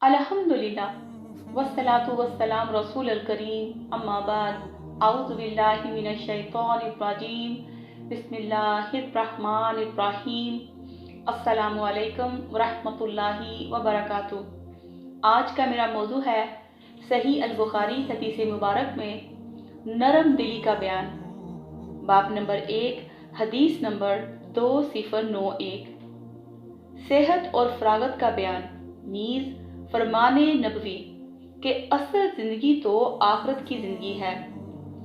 अल्हम्दुलिल्लाह वस्सलातु वस्सलाम रसूल अल करीम अम्मा बाद आऊज़ु बिल्लाहि मिनश शैतानिर रजीम बिस्मिल्लाहिर रहमानिर रहीम अस्सलामु अलैकुम व रहमतुल्लाहि व बरकातुहू। आज का मेरा मौजू है सही अल बुखारी हदीस मुबारक में नरम दिली का बयान। बाब नंबर 1 हदीस नंबर 2091 सेहत और फरागत का बयान। नीज फरमाने नबवी के असल जिंदगी तो आखिरत की जिंदगी है।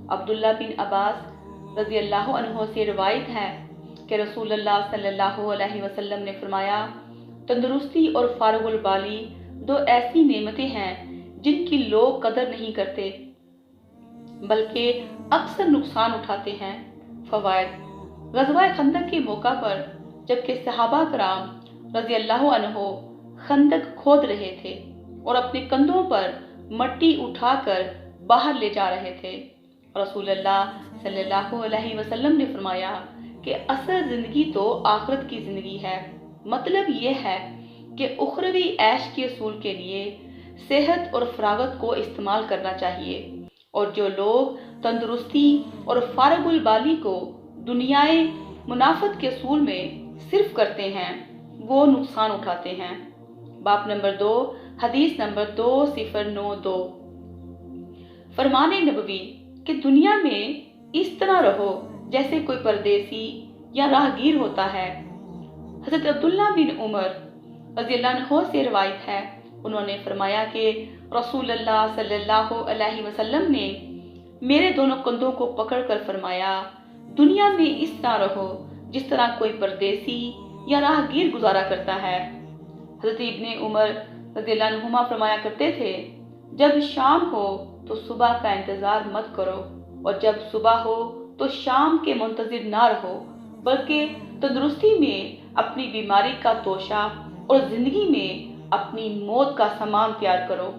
अब्दुल्ला बिन अब्बास रजी अल्लाह अन्हो से रिवायत है कि रसूलुल्लाह सल्लल्लाहु अलैहि वसल्लम ने फरमाया, तंदुरुस्ती और फारगुल बाली दो ऐसी नेमतें हैं जिनकी लोग कदर नहीं करते बल्कि अक्सर नुकसान उठाते हैं। फवायद ग़ज़वा खंदक के मौका पर जबकि सहाबा कराम रजी अल्लाह अन्हो खंदक खोद रहे थे और अपने कंधों पर मट्टी उठाकर बाहर ले जा रहे थे, रसूलुल्लाह सल्लल्लाहु अलैहि वसल्लम ने फरमाया कि असल जिंदगी तो आखिरत की जिंदगी है। मतलब ये है कि उखरवी ऐश के असूल के लिए सेहत और फरागत को इस्तेमाल करना चाहिए, और जो लोग तंदुरुस्ती और फारगुल बाली को दुनियाए मुनाफत के असूल में सिर्फ करते हैं वो नुकसान उठाते हैं। बाब नंबर 2 हदीस नंबर 2092 फरमाने नबवी कि दुनिया में इस तरह रहो जैसे कोई परदेसी या राहगीर होता है। हज़रत अब्दुल्ला बिन उमर रज़ियल्लाहु अन्हु से रिवायत है, उन्होंने फरमाया कि रसूलुल्लाह सल्लल्लाहु अलैहि वसल्लम ने मेरे दोनों कंधों को पकड़कर फरमाया, दुनिया में इस तरह रहो जिस तरह कोई परदेसी या राहगीर गुजारा करता है। हज़रत इब्ने उमर रज़ियल्लाहु अन्हुमा फरमाया करते थे, जब शाम हो तो सुबह का इंतज़ार मत करो, और जब सुबह हो तो शाम के मुंतज़िर ना रहो, बल्कि तंदुरुस्ती में अपनी बीमारी का तोशा और ज़िंदगी में अपनी मौत का सामान तैयार करो।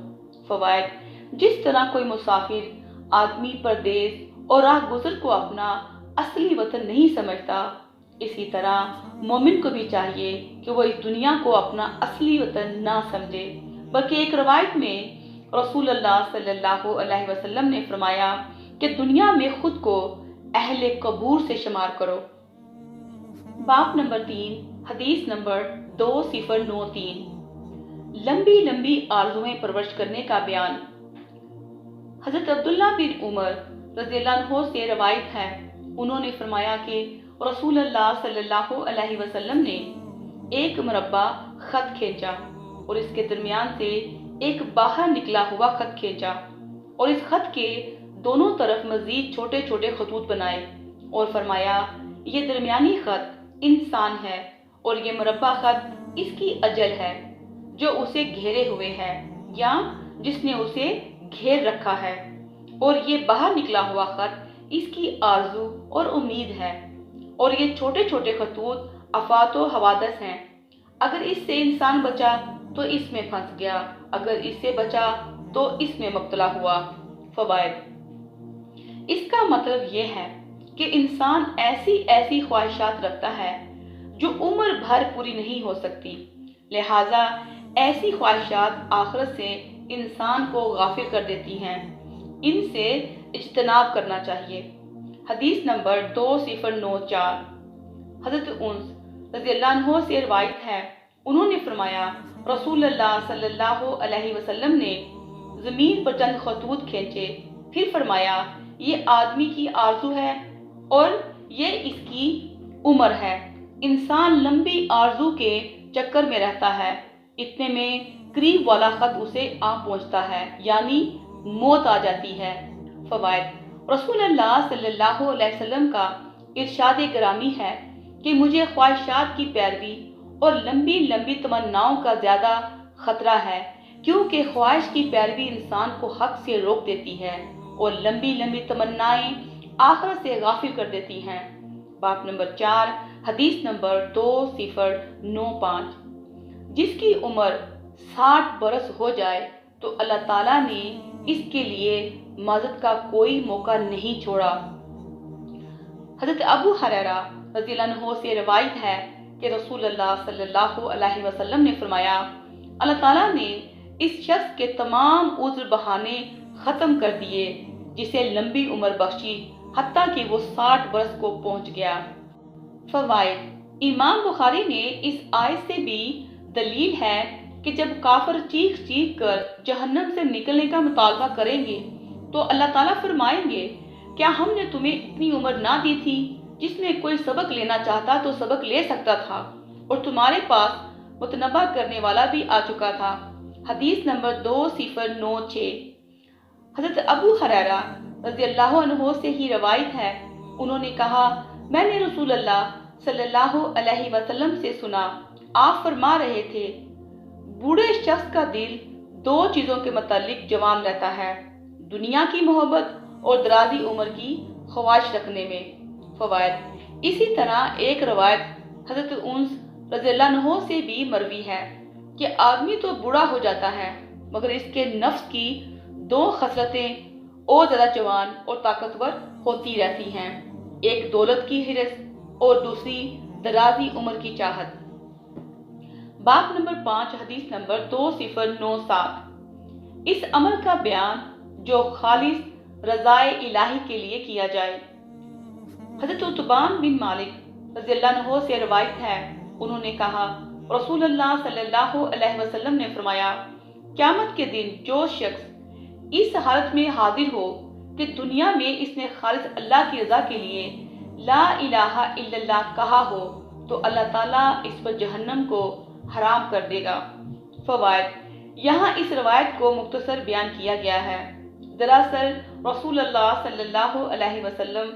फ़वाइद जिस तरह कोई मुसाफिर आदमी परदेस और राह गुज़र को अपना असली वतन नहीं समझता, इसी तरह मोमिन को भी चाहिए कि वो इस दुनिया को अपना असली वतन ना समझे, बल्कि एक रवायत में रसूलुल्लाह सल्लल्लाहु अलैहि वसल्लम ने फरमाया कि दुनिया में खुद को अहले कबूर से शुमार करो। बाब नंबर 3 हदीस नंबर 2093 लंबी लंबी आरज़ुएं परवरिश करने का बयान। हज़रत अब्दुल्ला बिन उमर रज़ियल्लाहु अन्हु से रवायत है, उन्होंने फरमाया कि रसूलुल्लाह सल्लल्लाहु अलैहि वसल्लम ने एक मुरब्बा खत खींचा और इसके दरमियान से एक बाहर निकला हुआ खत खींचा, और इस खत के दोनों तरफ मजीद छोटे छोटे खतूत बनाए और फरमाया, ये दरमियानी खत इंसान है और ये मुरब्बा खत इसकी अजल है जो उसे घेरे हुए है या जिसने उसे घेर रखा है, और ये बाहर निकला हुआ खत इसकी आरजू और उम्मीद है, और ये छोटे छोटे खतूत अफातो हवादस हैं। अगर इससे इंसान बचा तो इसमें फंस गया, अगर इससे बचा तो इसमें मुब्तला हुआ। फवाइद इसका मतलब यह है कि इंसान ऐसी ऐसी ख्वाहिशात रखता है जो उम्र भर पूरी नहीं हो सकती, लिहाजा ऐसी ख्वाहिशात आखिरत से इंसान को गाफिल कर देती हैं, इनसे इज्तनाब करना चाहिए। हदीस नंबर 2094 हज़रत उन्स रज़ियल्लाहु अन्हु से रिवायत है, उन्होंने फरमाया, रसूलुल्लाह सल्लल्लाहु अलैहि वसल्लम ने ज़मीन पर चंद खतूत खींचे, फिर फरमाया, ये आदमी की आरजू है और ये इसकी उम्र है। इंसान लंबी आरजू के चक्कर में रहता है, इतने में करीब वाला खत उसे आ पहुंचता है, यानी मौत आ जाती है। फवाइद रसूलुल्लाह सल्लल्लाहु अलैहि वसल्लम का इरशाद ग्रामी है कि मुझे ख्वाहिशात की पैरवी और लंबी लंबी तमन्नाओं का ज़्यादा खतरा है, क्योंकि ख्वाहिश की पैरवी इंसान को हक से रोक देती है और लंबी लंबी तमन्नाएं आखिरत से गाफिल कर देती हैं। बाब नंबर 4 हदीस नंबर 2095 जिसकी उम्र 60 बरस हो जाए तो अल्लाह ताला ने इसके लिए मदद का कोई मौका नहीं छोड़ा। हज़रत अबू हुरैरा रज़ियल्लाहु अन्हु से रिवायत है कि रसूलुल्लाह सल्लल्लाहु अलैहि वसल्लम ने फरमाया, अल्लाह ताला ने इस शख्स के तमाम उज़्र बहाने ख़त्म कर दिए जिसे लंबी उम्र बख्शी हत्ता कि वो 60 बरस को पहुंच गया। फ़वाइद, इमाम बुखारी ने इस आयत से भी दलील है कि जब काफिर चीख चीख कर जहन्नम से निकलने का मुतालबा करेंगे तो अल्लाह ताला फरमाएंगे, क्या हमने तुम्हें इतनी उम्र ना दी थी जिसमें कोई सबक लेना चाहता तो सबक ले सकता था और तुम्हारे पास मुतनबा करने वाला भी आ चुका था। हदीस नंबर 2096। हज़रत अबू हुरैरा रज़ियल्लाहु अन्हु से ही रवायत है, उन्होंने कहा, मैंने रसूल अल्लाह सल्लल्लाहु अलैहि वसल्लम से सुना, आप फरमा रहे थे, बूढ़े शख्स का दिल दो चीज़ों के मुतालिक जवान रहता है, दुनिया की मोहब्बत और दराजी उम्र की ख्वाहिश रखने में। फ़वाइद, इसी तरह एक रवायत हज़रत उन्स रज़ियल्लाहु अन्हु से भी मरवी है कि आदमी तो बूढ़ा हो जाता है मगर इसके नफ्स की दो खसलतें और ज़्यादा जवान और ताकतवर होती रहती हैं, एक दौलत की हिरस और दूसरी दराजी उम्र की चाहत। बाब नंबर 5, हदीस नंबर 2097। इस अमल का बयान जो खालिस रज़ाए इलाही के लिए किया जाए। हज़रत उतबान बिन मालिक रज़ियल्लाहु अन्हु से रवायत है, उन्होंने कहा, रसूल अल्लाह सल्लल्लाहु अलैहि वसल्लम ने फरमाया, क़यामत के दिन जो शख्स इस हालत में हाजिर हो कि दुनिया में इसने खालिस अल्लाह की रज़ा के लिए ला इलाहा इल्लल्लाह कहा हो तो अल्लाह ताला इस पर जहन्नम को हराम कर देगा। फ़वाइद, यहाँ इस रवायत को मुख्तसर बयान किया गया है। दरअसल रसूल अल्लाह सल्लल्लाहु अलैहि वसल्लम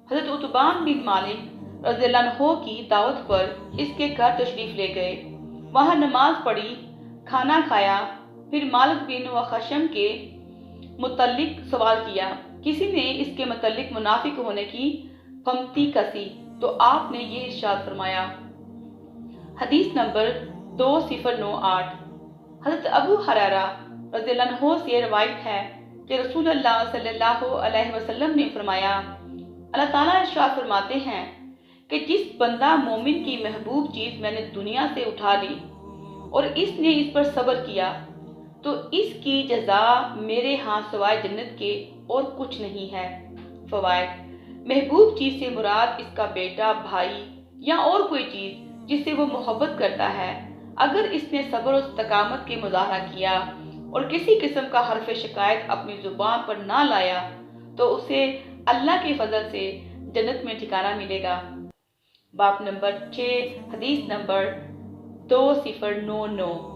हज़रत उतबान बिन मालिक रज़ियल्लाहु अन्हु की दावत पर इसके घर तशरीफ़ ले गए, वहाँ नमाज पढ़ी, खाना खाया, फिर मालिक बिन वख़शम के मुतल्लिक सवाल किया। किसी ने इसके मुतल्लिक मुनाफिक होने की फमती कसी तो आपने ये इरशाद फरमाया। हदीस नंबर 2098। हज़रत अबू हुरैरा रज़ियल्लाहु अन्हु से रवायत है कि रसूल अल्लाह सल्लल्लाहु अलैहि वसल्लम ने फरमाया, अल्लाह ताला इरशाद फरमाते हैं कि जिस बंदा मोमिन की महबूब चीज़ मैंने दुनिया से उठा ली और इसने इस पर सब्र किया तो इसकी जज़ा मेरे यहाँ सिवाय जन्नत के और कुछ नहीं है। फ़वाइद, महबूब चीज़ से मुराद इसका बेटा, भाई या और कोई चीज़ जिससे वो मोहब्बत करता है। अगर इसने सब्र और इस्तकामत के मुज़ाहरा किया और किसी किस्म का हर्फ शिकायत अपनी ज़ुबान पर ना लाया तो उसे अल्लाह के फजल से जन्नत में ठिकाना मिलेगा। बाब नंबर 6, हदीस नंबर 2099।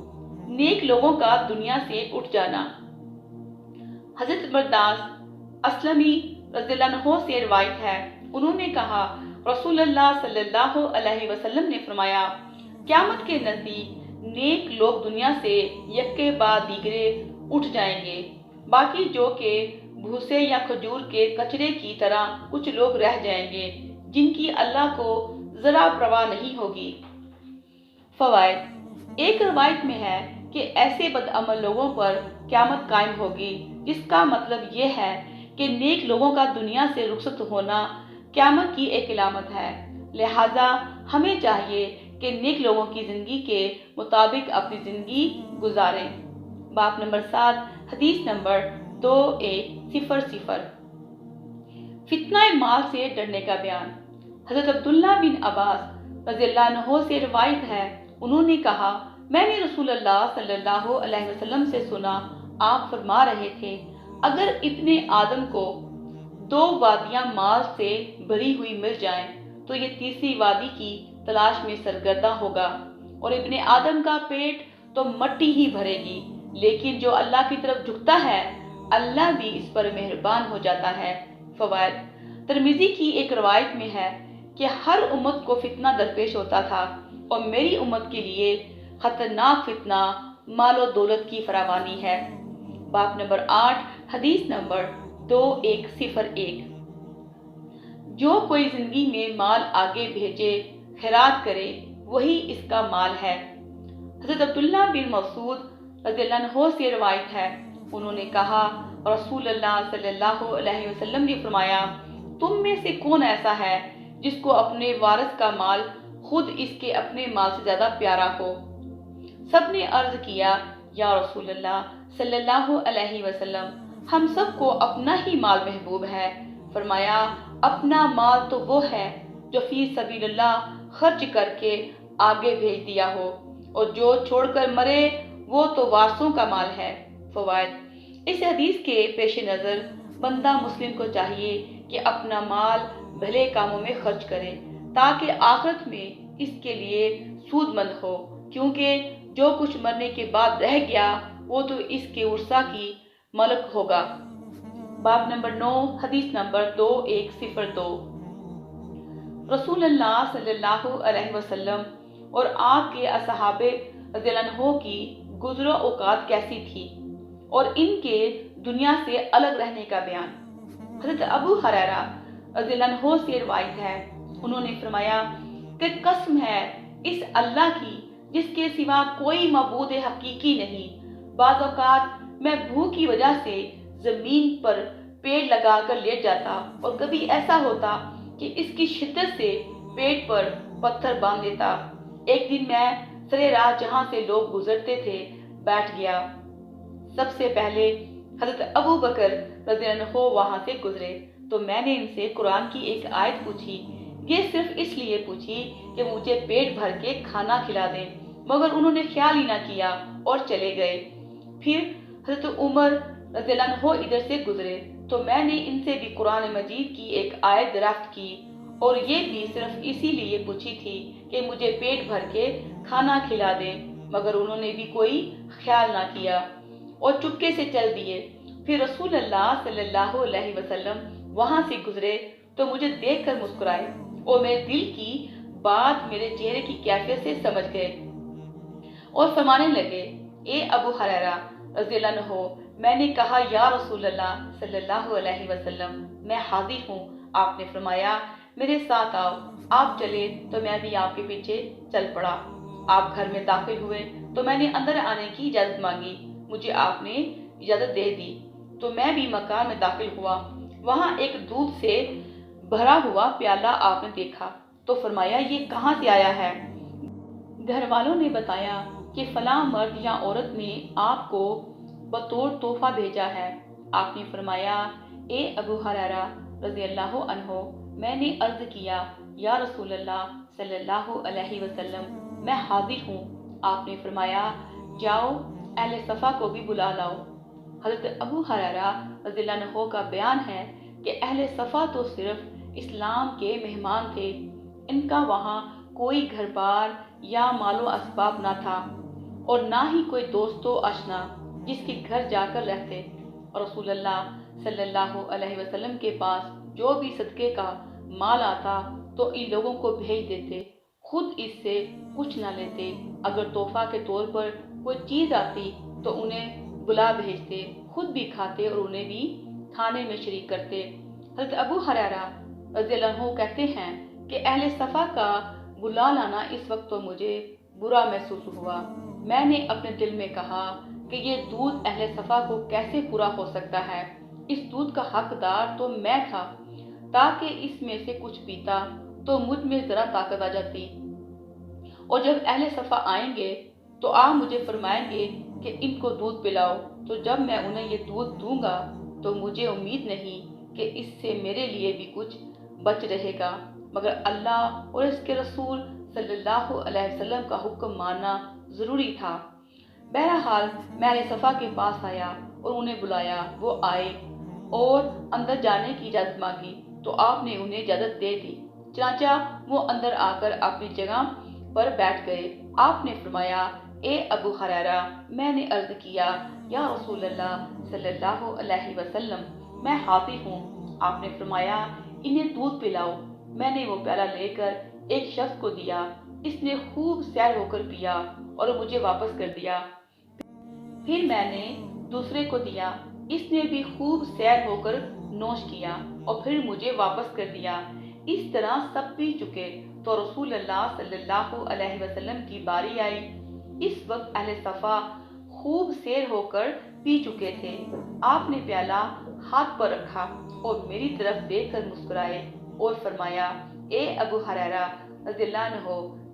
नेक लोगों का दुनिया से उठ जाना। हज़रत बरदास असलमी रज़ियल्लाहु अन्हु से रिवायत है, उन्होंने कहा, रसूल अल्लाह सल्लल्लाहु अलैहि वसल्लम ने फरमाया, क़यामत के नज़दीक नेक लोग दुनिया से यक्के बाद दीगरे उठ जाएंगे, बाकी जो के भूसे या खजूर के कचरे की तरह कुछ लोग रह जाएंगे जिनकी अल्लाह को ज़रा परवाह नहीं होगी। फ़वाइद, एक रवायत में है कि ऐसे बदअमल लोगों पर क़यामत कायम होगी, जिसका मतलब ये है कि नेक लोगों का दुनिया से रुखसत होना क़यामत की एक इलामत है। लिहाजा हमें चाहिए कि नेक लोगों की ज़िंदगी के मुताबिक अपनी ज़िंदगी गुजारें। बाब नंबर 7, हदीस नंबर 2100। फितना माल से डरने का बयान। हज़रत अब्दुल्ला बिन अब्बास रज़ियल्लाहु अन्हु से रिवायत है, उन्होंने कहा, मैंने रसूल अल्लाह सल्लल्लाहु अलैहि वसल्लम से सुना, आप फरमा रहे थे, अगर इब्ने आदम को 2 वादियां माल से भरी हुई मिल जाएं तो ये तीसरी वादी की तलाश में सरगर्दा होगा और इब्ने आदम का पेट तो मट्टी ही भरेगी, लेकिन जो अल्लाह की तरफ झुकता है अल्लाह भी इस पर मेहरबान हो जाता है। फ़वाइद, तिरमिज़ी की एक रवायत में है कि हर उम्मत को फितना दरपेश होता था और मेरी उम्मत के लिए खतरनाक फितना माल और दौलत की फरावानी है। बाब नंबर 8, हदीस नंबर 2101। जो कोई जिंदगी में माल आगे भेजे, खैरात करे, वही इसका माल है। हज़रत अब्दुल्ला बिन मसूद रज़ियल्लाहु अन्हु से रिवायत है, उन्होंने कहा, रसूल अल्लाह सल्लल्लाहु अलैहि वसल्लम ने फरमाया, तुम में से कौन ऐसा है जिसको अपने वारिस का माल खुद इसके अपने माल से ज्यादा प्यारा हो। सबने अर्ज किया, یا رسول اللہ صلی اللہ علیہ وسلم، ہم سب کو اپنا ہی مال محبوب ہے۔ فرمایا اپنا مال تو وہ ہے جو فی سبیل اللہ خرچ کر کے آگے بھیج دیا ہو، اور جو چھوڑ کر مرے وہ تو وارثوں کا مال ہے۔ فوائد: اس حدیث کے پیش نظر بندہ مسلم کو چاہیے کہ اپنا مال بھلے کاموں میں خرچ کرے تاکہ آخرت میں اس کے لیے سود مند ہو، کیونکہ جو کچھ مرنے کے بعد رہ گیا وہ تو اس کے ورثہ کی ملک ہوگا۔ باب نمبر 9، حدیث نمبر 2102۔ رسول اللہ صلی اللہ علیہ وسلم اور آپ کے اصحاب رضی اللہ عنہ کی گزر اوقات کیسی تھی اور ان کے دنیا سے الگ رہنے کا بیان۔ حضرت ابو ہریرہ رضی اللہ عنہ سے روایت ہے، انہوں نے فرمایا کہ قسم ہے اس اللہ کی جس کے سوا کوئی معبود حقیقی نہیں، بعض اوقات میں بھوک کی وجہ سے زمین پر پیڑ لگا کر لیٹ جاتا اور کبھی ایسا ہوتا کہ اس کی شدت سے پیٹ پر پتھر باندھ دیتا۔ ایک دن میں سرے راہ جہاں سے لوگ گزرتے تھے بیٹھ گیا۔ سب سے پہلے حضرت ابو بکر رضی اللہ عنہ وہاں سے گزرے تو میں نے ان سے قرآن کی ایک آیت پوچھی، یہ صرف اس لیے پوچھی کہ مجھے پیٹ بھر کے کھانا کھلا دیں، مگر انہوں نے خیال ہی نہ کیا اور چلے گئے۔ پھر حضرت عمر رضی اللہ عنہ ادھر سے گزرے تو میں نے ان سے بھی قرآن مجید کی ایک آیت دریافت کی اور یہ بھی صرف اسی لیے پوچھی تھی کہ مجھے پیٹ بھر کے کھانا کھلا دیں، مگر انہوں نے بھی کوئی خیال نہ کیا اور چپکے سے چل دیے۔ پھر رسول اللہ صلی اللہ علیہ وسلم وہاں سے گزرے تو مجھے دیکھ کر مسکرائے اور میرے دل کی بات میرے چہرے کی کیفیت سے سمجھ گئے اور فرمانے لگے، اے ابو ہریرہ رضی اللہ عنہ، میں نے کہا یا رسول اللہ صلی اللہ علیہ وسلم میں حاضر ہوں۔ آپ نے فرمایا میرے ساتھ آؤ۔ آپ چلے تو میں بھی آپ کے پیچھے چل پڑا۔ آپ گھر میں داخل ہوئے تو میں نے اندر آنے کی اجازت مانگی، مجھے آپ نے اجازت دے دی تو میں بھی مکان میں داخل ہوا۔ وہاں ایک دودھ سے بھرا ہوا پیالہ آپ نے دیکھا تو فرمایا یہ کہاں سے آیا ہے؟ گھر والوں نے بتایا کہ فلاں مرد یا عورت نے آپ کو بطور تحفہ بھیجا ہے۔ آپ نے فرمایا اے ابو ہریرہ رضی اللہ عنہ، میں نے عرض کیا یا رسول اللہ صلی اللہ علیہ وسلم میں حاضر ہوں۔ آپ نے فرمایا جاؤ اہل صفا کو بھی بلا لاؤ۔ حضرت ابو ہریرہ رضی اللہ عنہ کا بیان ہے کہ اہل صفا تو صرف اسلام کے مہمان تھے، ان کا وہاں کوئی گھر بار یا مال و اسباب نہ تھا اور نہ ہی کوئی دوست و آشنا جس کے گھر جا کر رہتے، اور رسول اللہ صلی اللہ علیہ وسلم کے پاس جو بھی صدقے کا مال آتا تو ان لوگوں کو بھیج دیتے، خود اس سے کچھ نہ لیتے۔ اگر تحفہ کے طور پر کوئی چیز آتی تو انہیں بلا بھیجتے، خود بھی کھاتے اور انہیں بھی کھانے میں شریک کرتے۔ حضرت ابو ہریرہ رضی اللہ عنہ کہتے ہیں کہ اہل صفا کا بلا لانا اس وقت تو مجھے برا محسوس ہوا۔ میں نے اپنے دل میں کہا کہ یہ دودھ اہل صفا کو کیسے پورا ہو سکتا ہے؟ اس دودھ کا حقدار تو میں تھا، تاکہ اس میں سے کچھ پیتا تو مجھ میں ذرا طاقت آ جاتی، اور جب اہل صفا آئیں گے تو آپ مجھے فرمائیں گے کہ ان کو دودھ پلاؤ، تو جب میں انہیں یہ دودھ دوں گا تو مجھے امید نہیں کہ اس سے میرے لیے بھی کچھ بچ رہے گا، مگر اللہ اور اس کے رسول صلی اللہ علیہ وسلم کا حکم ماننا ضروری تھا۔ بہرحال میں اہل صفا کے پاس آیا اور انہیں بلایا، وہ آئے اور اندر جانے کی اجازت مانگی تو آپ نے انہیں اجازت دے دی، چنانچہ وہ اندر آ کر اپنی جگہ پر بیٹھ گئے۔ آپ نے فرمایا اے ابو ہریرہ، میں نے عرض کیا یا رسول اللہ صلی اللہ علیہ وسلم میں حاضر ہوں۔ آپ نے فرمایا انہیں دودھ پلاؤ۔ میں نے وہ پیالہ لے کر ایک شخص کو دیا، اس نے خوب سیر ہو کر پیا اور مجھے واپس کر دیا۔ پھر میں نے دوسرے کو دیا، اس نے بھی خوب سیر ہو کر نوش کیا اور پھر مجھے واپس کر دیا۔ اس طرح سب پی چکے تو رسول اللہ صلی اللہ علیہ وسلم کی باری آئی۔ اس وقت اہل صفا خوب سیر ہو کر پی چکے تھے۔ آپ نے پیالہ ہاتھ پر رکھا اور میری طرف دیکھ کر مسکرائے اور فرمایا اے ابو ہریرہ رضی اللہ عنہ،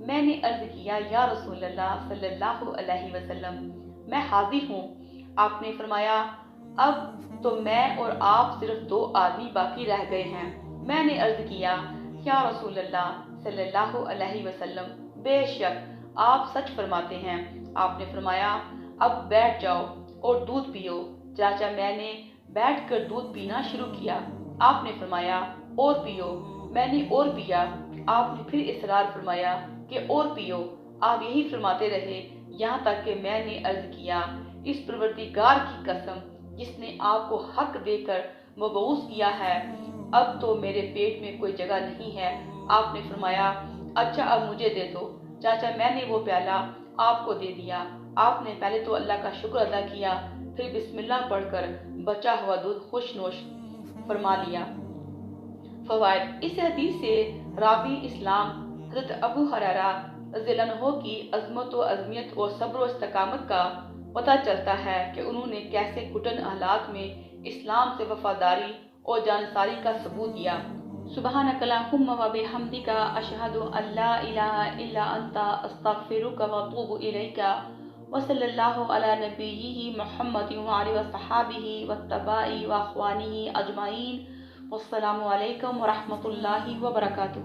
میں نے عرض کیا یا رسول اللہ صلی اللہ علیہ وسلم میں حاضر ہوں۔ آپ نے فرمایا اب تو میں اور آپ صرف 2 آدمی باقی رہ گئے ہیں۔ میں نے عرض کیا یا رسول اللہ صلی اللہ علیہ وسلم، بے شک آپ سچ فرماتے ہیں۔ آپ نے فرمایا اب بیٹھ جاؤ اور دودھ پیو۔ چنانچہ میں نے بیٹھ کر دودھ پینا شروع کیا۔ آپ نے فرمایا اور پیو۔ میں نے اور پیا۔ آپ نے پھر اصرار فرمایا کہ اور پیو۔ آپ یہی فرماتے رہے یہاں تک کہ میں نے عرض کیا اس پروردگار کی قسم جس نے آپ کو حق دے کر مبعوث کیا ہے، اب تو میرے پیٹ میں کوئی جگہ نہیں ہے۔ آپ نے فرمایا اچھا اب مجھے دے دو۔ چاچا میں نے وہ پیالہ آپ کو دے دیا۔ آپ نے پہلے تو اللہ کا شکر ادا کیا، پھر بسم اللہ پڑھ کر بچا ہوا دودھ خوش نوش فرما لیا۔ فوائد: اس حدیث سے راوی اسلام حضرت ابو ہریرہ رضی اللہ عنہ کی عظمت و عظمیت اور صبر و استقامت کا پتہ چلتا ہے کہ انہوں نے کیسے کٹن حالات میں اسلام سے وفاداری اور جانثاری کا ثبوت دیا۔ سبحانک اللہم و بحمدک، اشہد ان لا الہ الا انت، استغفرک و اتوب الیک، وصلی اللہ علی نبیہ محمد وعلی وصحابہ واتباعہ واخوانہ اجمعین، والسلام علیکم ورحمۃ اللہ وبرکاتہ۔